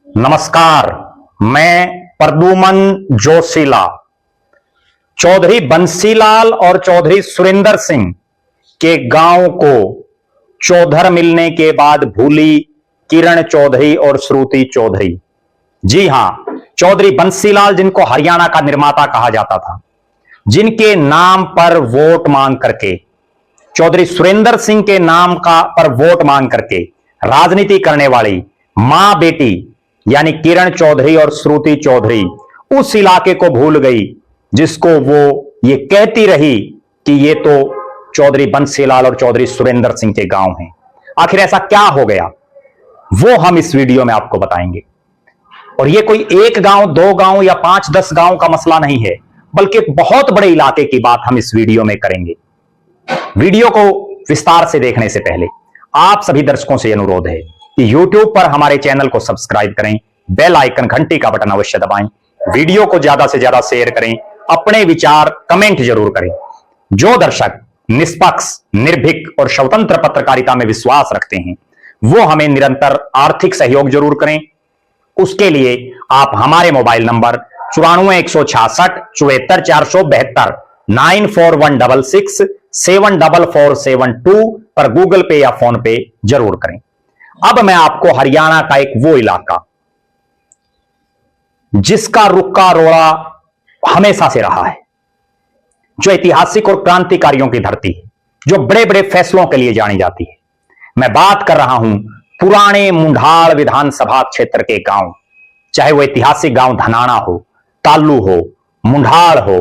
नमस्कार, मैं प्रद्युमन जोशीला चौधरी बंसीलाल और चौधरी सुरेंद्र सिंह के गांव को चौधर मिलने के बाद भूली किरण चौधरी और श्रुति चौधरी। जी हां, चौधरी बंसीलाल जिनको हरियाणा का निर्माता कहा जाता था, जिनके नाम पर वोट मांग करके, चौधरी सुरेंद्र सिंह के नाम का पर वोट मांग करके राजनीति करने वाली मां बेटी यानी किरण चौधरी और श्रुति चौधरी उस इलाके को भूल गई जिसको वो ये कहती रही कि ये तो चौधरी बंसीलाल और चौधरी सुरेंद्र सिंह के गांव हैं। आखिर ऐसा क्या हो गया, वो हम इस वीडियो में आपको बताएंगे। और ये कोई एक गांव, दो गांव या 5-10 गांव का मसला नहीं है, बल्कि एक बहुत बड़े इलाके की बात हम इस वीडियो में करेंगे। वीडियो को विस्तार से देखने से पहले आप सभी दर्शकों से अनुरोध है कि YouTube पर हमारे चैनल को सब्सक्राइब करें, बेल आइकन घंटी का बटन अवश्य दबाएं, वीडियो को ज्यादा से ज्यादा शेयर करें, अपने विचार कमेंट जरूर करें। जो दर्शक निष्पक्ष, निर्भीक और स्वतंत्र पत्रकारिता में विश्वास रखते हैं वो हमें निरंतर आर्थिक सहयोग जरूर करें। उसके लिए आप हमारे मोबाइल नंबर 9416674472 9416674472 पर गूगल पे या फोन पे जरूर करें। अब मैं आपको हरियाणा का एक वो इलाका जिसका रुक्का रोड़ा हमेशा से रहा है, जो ऐतिहासिक और क्रांतिकारियों की धरती है, जो बड़े बड़े फैसलों के लिए जानी जाती है। मैं बात कर रहा हूं पुराने मुंढाल विधानसभा क्षेत्र के गांव, चाहे वो ऐतिहासिक गांव धनाना हो, तालू हो, मुंढाल हो,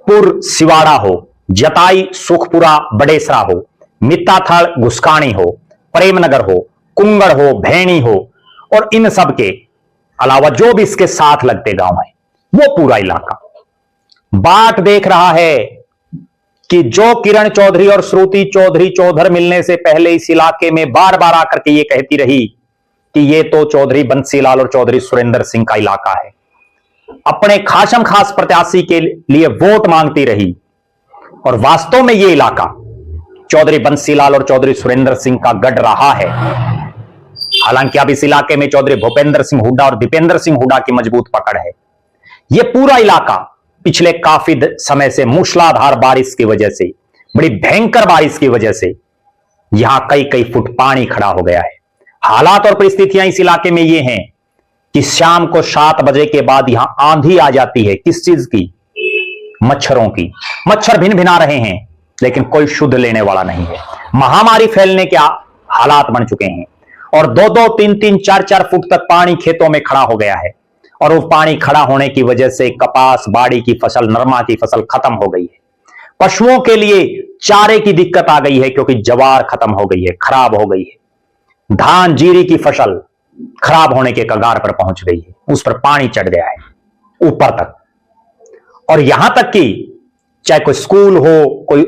पुर सिवाड़ा हो, जताई सुखपुरा बड़ेसरा हो, मित्ताथल घुसकानी हो, प्रेमनगर हो, कुंगड़ हो, भैणी हो, और इन सब के अलावा जो भी इसके साथ लगते गांव हैं, वो पूरा इलाका बाट देख रहा है कि जो किरण चौधरी और श्रुति चौधरी चौधर मिलने से पहले इस इलाके में बार बार आकर के ये कहती रही कि ये तो चौधरी बंसीलाल और चौधरी सुरेंद्र सिंह का इलाका है, अपने खासम खास प्रत्याशी के लिए वोट मांगती रही, और वास्तव में ये इलाका चौधरी बंसीलाल और चौधरी सुरेंद्र सिंह का गढ़ रहा है। हालांकि अब इस इलाके में चौधरी भूपेंद्र सिंह हुड्डा और दीपेंद्र सिंह हुड्डा की मजबूत पकड़ है। यह पूरा इलाका पिछले काफी समय से मूसलाधार बारिश की वजह से, बड़ी भयंकर बारिश की वजह से यहां कई कई फुट पानी खड़ा हो गया है। हालात और परिस्थितियां इस इलाके में ये हैं कि शाम को 7 बजे के बाद यहां आंधी आ जाती है। किस चीज की? मच्छरों की। मच्छर भिन भिना रहे हैं, लेकिन कोई शुद्ध लेने वाला नहीं है। महामारी फैलने के हालात बन चुके हैं, और 2-2, 3-3, 4-4 फुट तक पानी खेतों में खड़ा हो गया है। और वो पानी खड़ा होने की वजह से कपास, बाड़ी की फसल, नरमा की फसल खत्म हो गई है। पशुओं के लिए चारे की दिक्कत आ गई है, क्योंकि ज्वार खत्म हो गई है, खराब हो गई है। धान, जीरी की फसल खराब होने के कगार पर पहुंच गई है, उस पर पानी चढ़ गया है ऊपर तक। और यहां तक कि चाहे कोई स्कूल हो, कोई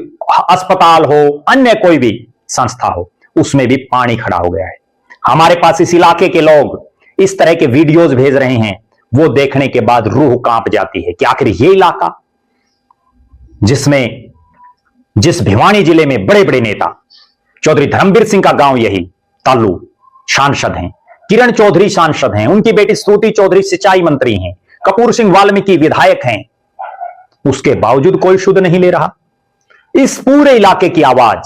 अस्पताल हो, अन्य कोई भी संस्था हो, उसमें भी पानी खड़ा हो गया है। हमारे पास इस इलाके के लोग इस तरह के वीडियोज भेज रहे हैं, वो देखने के बाद रूह कांप जाती है कि आखिर ये इलाका जिस भिवानी जिले में बड़े बड़े नेता, चौधरी धर्मवीर सिंह का गांव यही तालू सांसद हैं, किरण चौधरी सांसद हैं, उनकी बेटी श्रुति चौधरी सिंचाई मंत्री हैं, कपूर सिंह वाल्मीकि विधायक हैं, उसके बावजूद कोई शुद्ध नहीं ले रहा। इस पूरे इलाके की आवाज,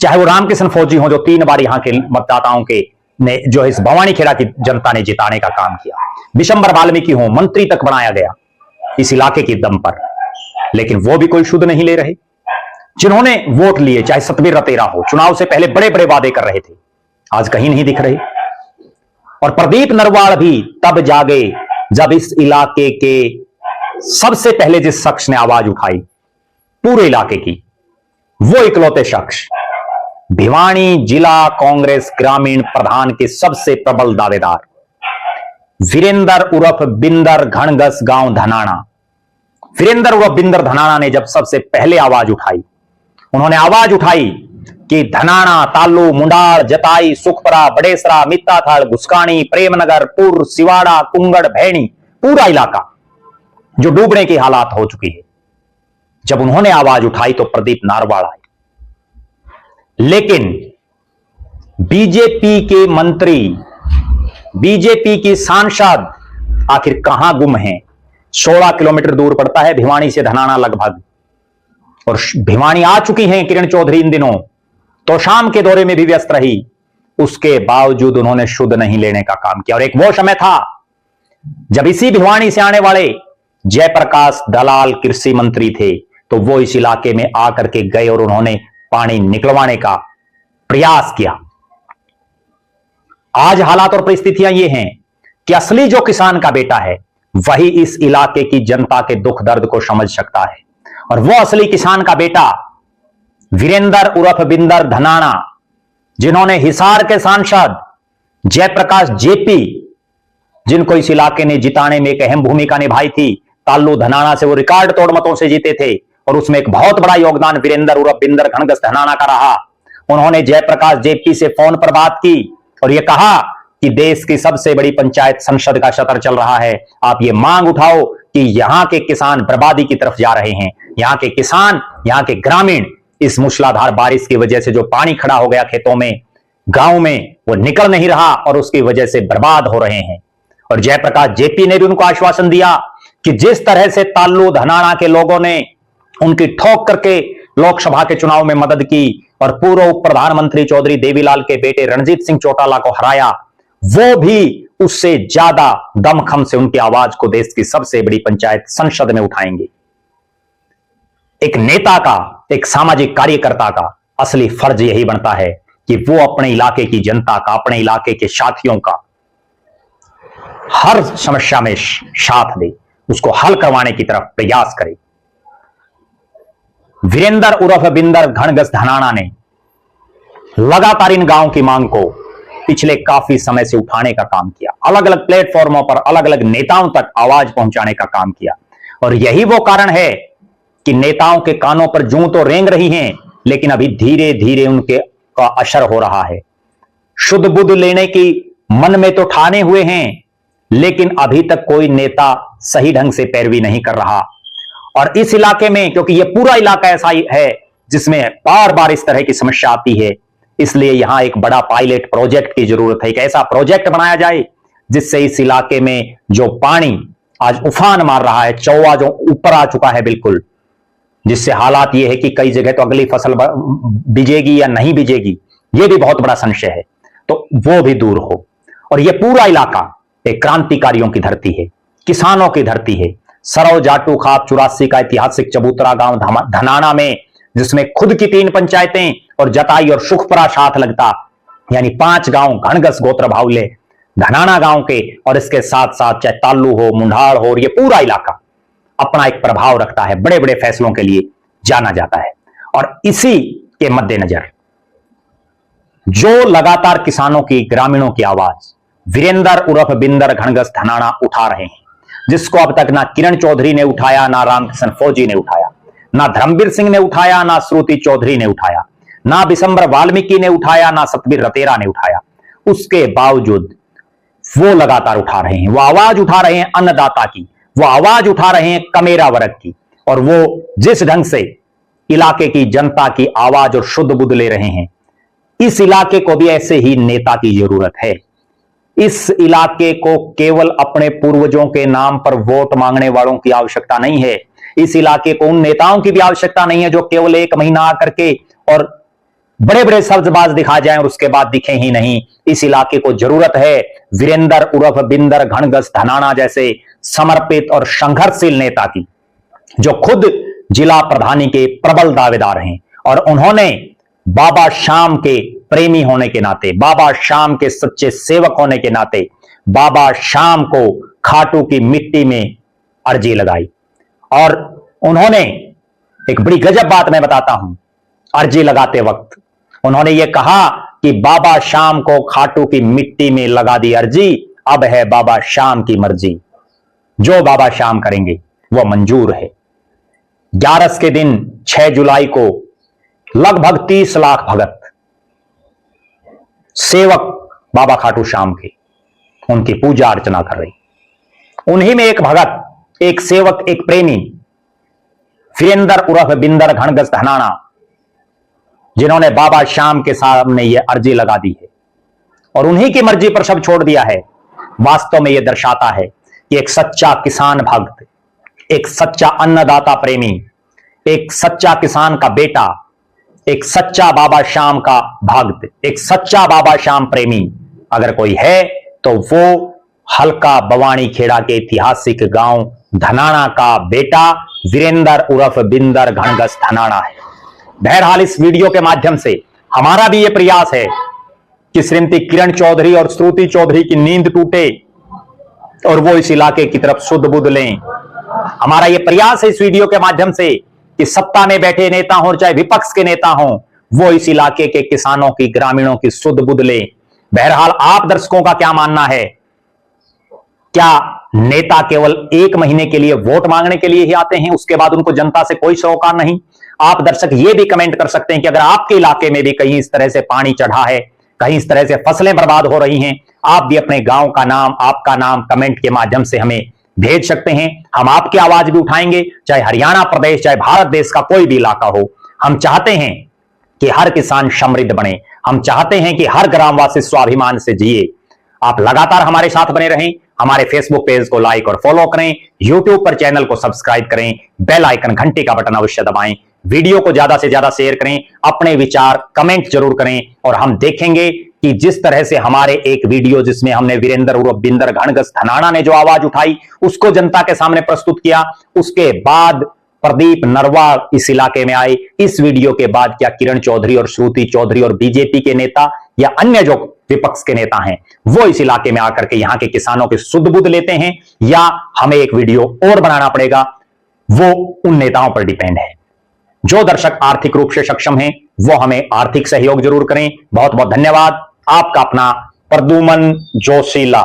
चाहे वो रामकिशन फौजी हो, जो 3 बार यहां के मतदाताओं के ने जो इस भवानी खेड़ा की जनता ने जिताने का काम किया, विशंबर वाल्मीकि हो, मंत्री तक बनाया गया इस इलाके की दम पर, लेकिन वो भी कोई शुद्ध नहीं ले रहे। जिन्होंने वोट लिए, चाहे सतबीर रतेरा हो, चुनाव से पहले बड़े बड़े वादे कर रहे थे, आज कहीं नहीं दिख रहे। और प्रदीप नरवाल भी तब जागे जब इस इलाके के सबसे पहले जिस शख्स ने आवाज उठाई पूरे इलाके की, वो इकलौते शख्स, भिवानी जिला कांग्रेस ग्रामीण प्रधान के सबसे प्रबल दावेदार वीरेंद्र उर्फ बिंदर घणगस गांव धनाना। वीरेंद्र उर्फ बिंदर धनाना ने जब सबसे पहले आवाज उठाई, उन्होंने आवाज उठाई कि धनाना, तालू, मुंडाल, जताई, सुखपुरा, बड़ेसरा, मित्ताथल, घुसकानी, प्रेमनगर, पुर, सिवाड़ा, कुंगड़, भैणी, पूरा इलाका जो डूबने की हालात हो चुकी है। जब उन्होंने आवाज उठाई तो प्रदीप नारवाल आए, लेकिन बीजेपी के मंत्री बीजेपी की सांसद आखिर कहां गुम है? 16 किलोमीटर दूर पड़ता है भिवानी से धनाना लगभग, और भिवानी आ चुकी हैं किरण चौधरी इन दिनों, तो शाम के दौरे में भी व्यस्त रही। उसके बावजूद उन्होंने शुद्ध नहीं लेने का काम किया। और एक वो समय था जब इसी भिवानी से आने वाले जयप्रकाश दलाल कृषि मंत्री थे, तो वो इस इलाके में आकर के गए और उन्होंने पानी निकलवाने का प्रयास किया। आज हालात और परिस्थितियां ये हैं कि असली जो किसान का बेटा है वही इस इलाके की जनता के दुख दर्द को समझ सकता है। और वो असली किसान का बेटा वीरेंद्र उर्फ बिंदर धनाना, जिन्होंने हिसार के सांसद जयप्रकाश जेपी, जिनको इस इलाके ने जिताने में एक अहम भूमिका निभाई थी, ताल्लू धनाना से वो रिकॉर्ड तोड़ मतों से जीते थे, और उसमें एक बहुत बड़ा योगदान वीरेंद्र उर्फ बिंदर घनगस धनाना का रहा। उन्होंने जयप्रकाश जेपी से फोन पर बात की और यह कहा कि देश की सबसे बड़ी पंचायत संसद का सत्र चल रहा है, आप ये मांग उठाओ कि यहां के किसान बर्बादी की तरफ जा रहे हैं। यहां के किसान, यहां के ग्रामीण इस मूसलाधार बारिश की वजह से जो पानी खड़ा हो गया खेतों में, गांव में, वो निकल नहीं रहा और उसकी वजह से बर्बाद हो रहे हैं। और जयप्रकाश जेपी ने भी उनको आश्वासन दिया कि जिस तरह से ताल्लू धनाना के लोगों ने उनकी ठोक करके लोकसभा के चुनाव में मदद की और पूर्व प्रधानमंत्री चौधरी देवीलाल के बेटे रणजीत सिंह चौटाला को हराया, वो भी उससे ज्यादा दमखम से उनकी आवाज को देश की सबसे बड़ी पंचायत संसद में उठाएंगे। एक नेता का, एक सामाजिक कार्यकर्ता का असली फर्ज यही बनता है कि वो अपने इलाके की जनता का, अपने इलाके के साथियों का हर समस्या में साथ दे, उसको हल करवाने की तरफ प्रयास करे। वीरेंद्र उर्फ बिंदर घनगस धनाना ने लगातार इन गांव की मांग को पिछले काफी समय से उठाने का काम किया, अलग अलग प्लेटफॉर्मों पर अलग अलग नेताओं तक आवाज पहुंचाने का काम किया। और यही वो कारण है कि नेताओं के कानों पर जूं तो रेंग रही हैं, लेकिन अभी धीरे धीरे उनके का असर हो रहा है। शुद्ध बुद्ध लेने की मन में तो ठाने हुए हैं, लेकिन अभी तक कोई नेता सही ढंग से पैरवी नहीं कर रहा। और इस इलाके में, क्योंकि यह पूरा इलाका ऐसा है जिसमें बार बार इस तरह की समस्या आती है, इसलिए यहां एक बड़ा पायलट प्रोजेक्ट की जरूरत है। एक ऐसा प्रोजेक्ट बनाया जाए जिससे इस इलाके में जो पानी आज उफान मार रहा है, चौवा जो ऊपर आ चुका है बिल्कुल, जिससे हालात ये है कि कई जगह तो अगली फसल बीजेगी या नहीं बीजेगी, ये भी बहुत बड़ा संशय है, तो वो भी दूर हो। और ये पूरा इलाका एक क्रांतिकारियों की धरती है, किसानों की धरती है। सरौ जाटू खाप 84 का ऐतिहासिक चबूतरा गांव धनाना में, जिसमें खुद की 3 पंचायतें और जताई और सुखपुरा साथ लगता, यानी 5 गांव घनगस गोत्र भावले धनाना गांव के, और इसके साथ साथ चाहे ताल्लू हो, मुंडाड़ हो, और ये पूरा इलाका अपना एक प्रभाव रखता है, बड़े बड़े फैसलों के लिए जाना जाता है। और इसी के मद्देनजर जो लगातार किसानों की, ग्रामीणों की आवाज वीरेंद्र उर्फ बिंदर घनगस धनाना उठा रहे हैं, जिसको अब तक ना किरण चौधरी ने उठाया, ना रामकिशन फौजी ने उठाया, ना धर्मवीर सिंह ने उठाया, ना श्रुति चौधरी ने उठाया, ना बिशंबर वाल्मीकि ने उठाया, ना सतबीर रतेरा ने उठाया। उसके बावजूद वो लगातार उठा रहे हैं। वो आवाज उठा रहे हैं अन्नदाता की, वो आवाज उठा रहे हैं कमेरा वर्ग की, और वो जिस ढंग से इलाके की जनता की आवाज और शुद्ध बुद्ध ले रहे हैं, इस इलाके को भी ऐसे ही नेता की जरूरत है। इस इलाके को केवल अपने पूर्वजों के नाम पर वोट मांगने वालों की आवश्यकता नहीं है। इस इलाके को उन नेताओं की भी आवश्यकता नहीं है जो केवल 1 महीना आकर के और बड़े बड़े शब्दबाज दिखा जाएं और उसके बाद दिखे ही नहीं। इस इलाके को जरूरत है वीरेंद्र उर्फ बिंदर घनगस धनाना जैसे समर्पित और संघर्षशील नेता की, जो खुद जिला प्रधानी के प्रबल दावेदार हैं, और उन्होंने बाबा श्याम के प्रेमी होने के नाते, बाबा श्याम के सच्चे सेवक होने के नाते, बाबा श्याम को खाटू की मिट्टी में अर्जी लगाई। और उन्होंने एक बड़ी गजब बात मैं बताता हूं, अर्जी लगाते वक्त उन्होंने ये कहा कि बाबा श्याम को खाटू की मिट्टी में लगा दी अर्जी, अब है बाबा श्याम की मर्जी, जो बाबा श्याम करेंगे वो मंजूर है। 11 के दिन 6 जुलाई को लगभग 30 लाख भगत, सेवक बाबा खाटू श्याम के, उनकी पूजा अर्चना कर रही। उन्हीं में एक भगत, एक सेवक, एक प्रेमी वीरेंद्र उर्फ बिंदर घनगस धनाना, जिन्होंने बाबा श्याम के सामने यह अर्जी लगा दी है और उन्हीं की मर्जी पर सब छोड़ दिया है वास्तव में यह दर्शाता है कि एक सच्चा किसान भक्त, एक सच्चा अन्नदाता प्रेमी, एक सच्चा किसान का बेटा, एक सच्चा बाबा श्याम का भक्त, एक सच्चा बाबा श्याम प्रेमी अगर कोई है तो वो हल्का बवानी खेड़ा के ऐतिहासिक गांव धनाना का बेटा वीरेंद्र उर्फ बिंदर घनगस धनाना है। बहरहाल इस वीडियो के माध्यम से हमारा भी यह प्रयास है कि श्रीमती किरण चौधरी और श्रुति चौधरी की नींद टूटे और वो इस इलाके की तरफ सुध बुध लें। हमारा यह प्रयास है इस वीडियो के माध्यम से कि सत्ता में बैठे नेता हों चाहे विपक्ष के नेता हों, वो इस इलाके के किसानों की, ग्रामीणों की सुध बुध लें। बहरहाल आप दर्शकों का क्या मानना है? क्या नेता केवल 1 महीने के लिए वोट मांगने के लिए ही आते हैं, उसके बाद उनको जनता से कोई सरोकार नहीं? आप दर्शक ये भी कमेंट कर सकते हैं कि अगर आपके इलाके में भी कहीं इस तरह से पानी चढ़ा है, कहीं इस तरह से फसलें बर्बाद हो रही हैं, आप भी अपने गांव का नाम, आपका नाम कमेंट के माध्यम से हमें भेज सकते हैं। हम आपकी आवाज भी उठाएंगे, चाहे हरियाणा प्रदेश, चाहे भारत देश का कोई भी इलाका हो। हम चाहते हैं कि हर किसान समृद्ध बने, हम चाहते हैं कि हर ग्रामवासी स्वाभिमान से जिए। आप लगातार हमारे साथ बने रहें, हमारे फेसबुक पेज को लाइक और फॉलो करें, यूट्यूब पर चैनल को सब्सक्राइब करें, बेल आइकन घंटी का बटन अवश्य दबाएं, वीडियो को ज्यादा से ज्यादा शेयर करें, अपने विचार कमेंट जरूर करें और हम देखेंगे कि जिस तरह से हमारे एक वीडियो जिसमें हमने वीरेंद्र उर्फ बिंदर घनगस धनाना ने जो आवाज उठाई उसको जनता के सामने प्रस्तुत किया, उसके बाद प्रदीप नरवाल इस इलाके में आए। इस वीडियो के बाद क्या किरण चौधरी और श्रुति चौधरी और बीजेपी के नेता या अन्य जो विपक्ष के नेता हैं वो इस इलाके में आकर के यहां के किसानों की सुध बुध लेते हैं, या हमें एक वीडियो और बनाना पड़ेगा? वो उन नेताओं पर डिपेंड है। जो दर्शक आर्थिक रूप से सक्षम हैं वो हमें आर्थिक सहयोग जरूर करें। बहुत बहुत धन्यवाद। आपका अपना प्रद्युमन जोशीला।